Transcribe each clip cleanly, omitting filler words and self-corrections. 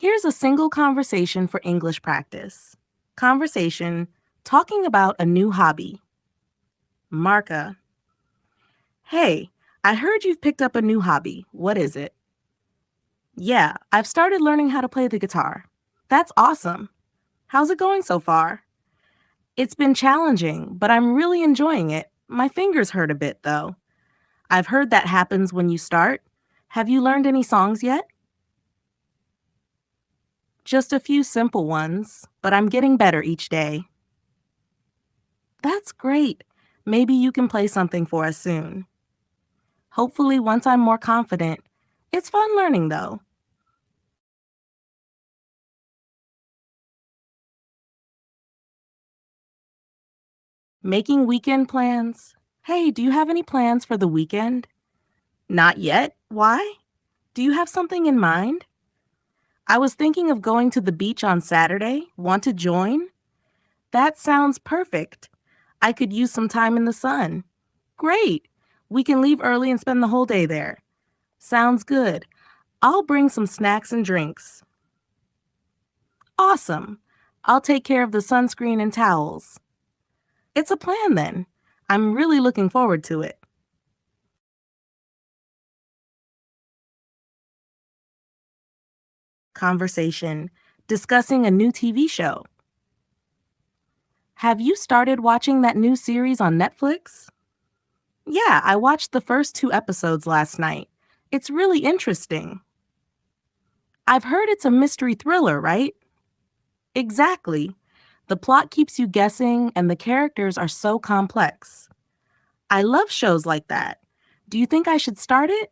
Here's a single conversation for English practice. Conversation talking about a new hobby. Marka, hey, I heard you've picked up a new hobby. What is it? Yeah, I've started learning how to play the guitar. That's awesome. How's it going so far? It's been challenging, but I'm really enjoying it. My fingers hurt a bit, though. I've heard that happens when you start. Have you learned any songs yet? Just a few simple ones, but I'm getting better each day. That's great. Maybe you can play something for us soon. Hopefully, once I'm more confident. It's fun learning, though. Making weekend plans. Hey, do you have any plans for the weekend? Not yet. Why? Do you have something in mind? I was thinking of going to the beach on Saturday. Want to join? That sounds perfect. I could use some time in the sun. Great. We can leave early and spend the whole day there. Sounds good. I'll bring some snacks and drinks. Awesome. I'll take care of the sunscreen and towels. It's a plan then. I'm really looking forward to it. Conversation discussing a new TV show. Have you started watching that new series on Netflix? Yeah, I watched the first 2 episodes last night. It's really interesting. I've heard it's a mystery thriller, right? Exactly. The plot keeps you guessing, and the characters are so complex. I love shows like that. Do you think I should start it?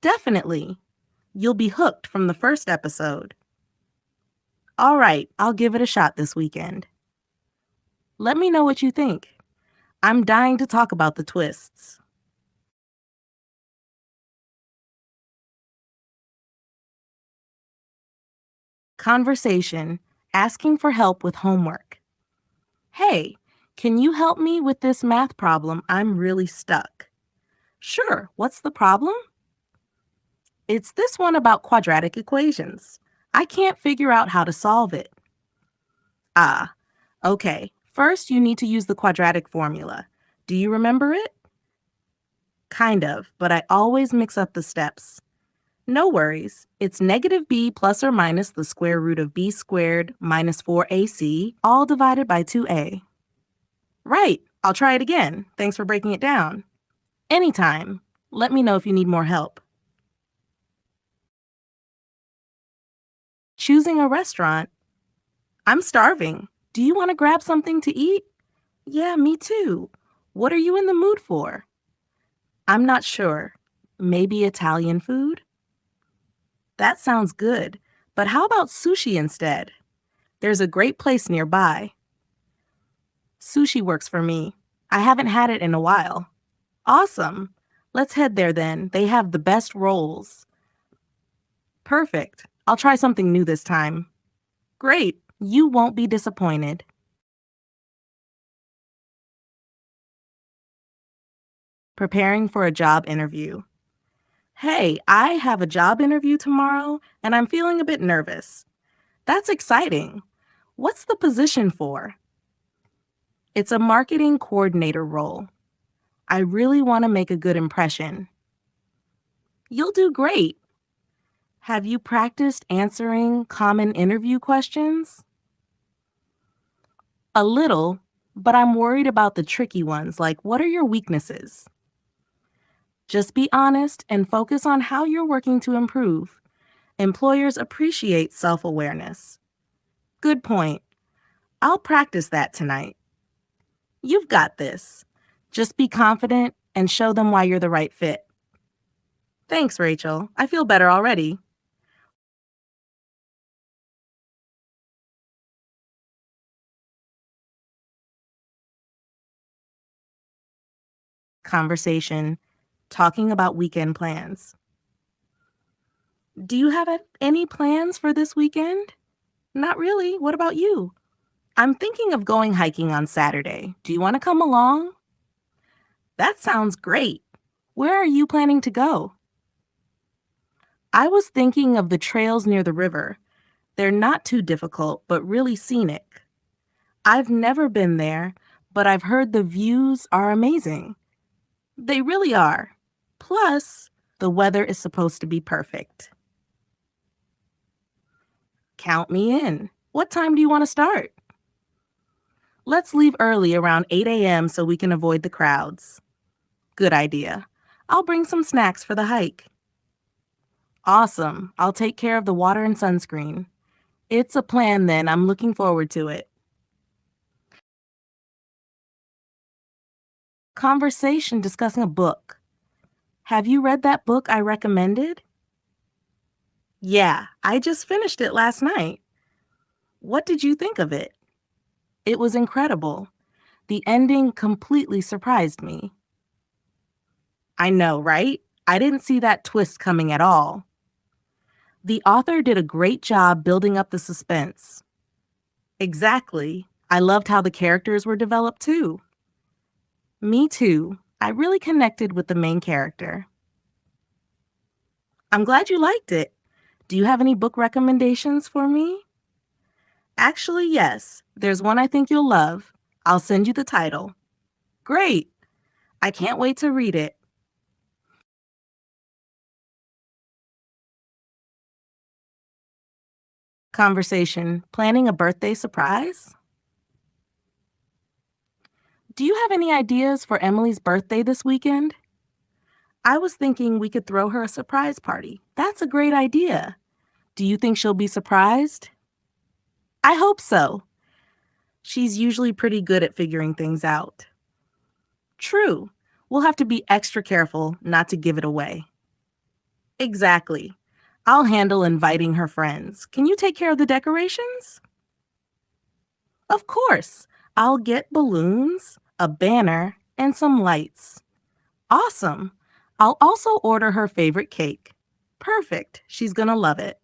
Definitely. You'll be hooked from the first episode. All right, I'll give it a shot this weekend. Let me know what you think. I'm dying to talk about the twists. Conversation asking for help with homework. Hey, can you help me with this math problem? I'm really stuck. Sure, what's the problem? It's this one about quadratic equations. I can't figure out how to solve it. Ah, okay. First, you need to use the quadratic formula. Do you remember it? Kind of, but I always mix up the steps. No worries. It's negative b plus or minus the square root of b squared minus 4ac, all divided by 2a. Right. I'll try it again. Thanks for breaking it down. Anytime. Let me know if you need more help. Choosing a restaurant. I'm starving. Do you want to grab something to eat? Yeah, me too. What are you in the mood for? I'm not sure. Maybe Italian food? That sounds good. But how about sushi instead? There's a great place nearby. Sushi works for me. I haven't had it in a while. Awesome. Let's head there then. They have the best rolls. Perfect. I'll try something new this time. Great. You won't be disappointed. Preparing for a job interview. Hey, I have a job interview tomorrow and I'm feeling a bit nervous. That's exciting. What's the position for? It's a marketing coordinator role. I really want to make a good impression. You'll do great. Have you practiced answering common interview questions? A little, but I'm worried about the tricky ones like what are your weaknesses? Just be honest and focus on how you're working to improve. Employers appreciate self-awareness. Good point. I'll practice that tonight. You've got this. Just be confident and show them why you're the right fit. Thanks, Rachel. I feel better already. Conversation talking about weekend plans. Do you have any plans for this weekend? Not really. What about you? I'm thinking of going hiking on Saturday. Do you want to come along? That sounds great. Where are you planning to go? I was thinking of the trails near the river. They're not too difficult, but really scenic. I've never been there, but I've heard the views are amazing. They really are. Plus, the weather is supposed to be perfect. Count me in. What time do you want to start? Let's leave early around 8 a.m. so we can avoid the crowds. Good idea. I'll bring some snacks for the hike. Awesome. I'll take care of the water and sunscreen. It's a plan then. I'm looking forward to it. Conversation discussing a book. Have you read that book I recommended? Yeah, I just finished it last night. What did you think of it? It was incredible. The ending completely surprised me. I know, right? I didn't see that twist coming at all. The author did a great job building up the suspense. Exactly. I loved how the characters were developed too. Me too. I really connected with the main character. I'm glad you liked it. Do you have any book recommendations for me? Actually, yes. There's one I think you'll love. I'll send you the title. Great. I can't wait to read it. Conversation. Planning a birthday surprise? Do you have any ideas for Emily's birthday this weekend? I was thinking we could throw her a surprise party. That's a great idea. Do you think she'll be surprised? I hope so. She's usually pretty good at figuring things out. True. We'll have to be extra careful not to give it away. Exactly. I'll handle inviting her friends. Can you take care of the decorations? Of course. I'll get balloons, a banner, and some lights. Awesome. I'll also order her favorite cake. Perfect. She's gonna love it.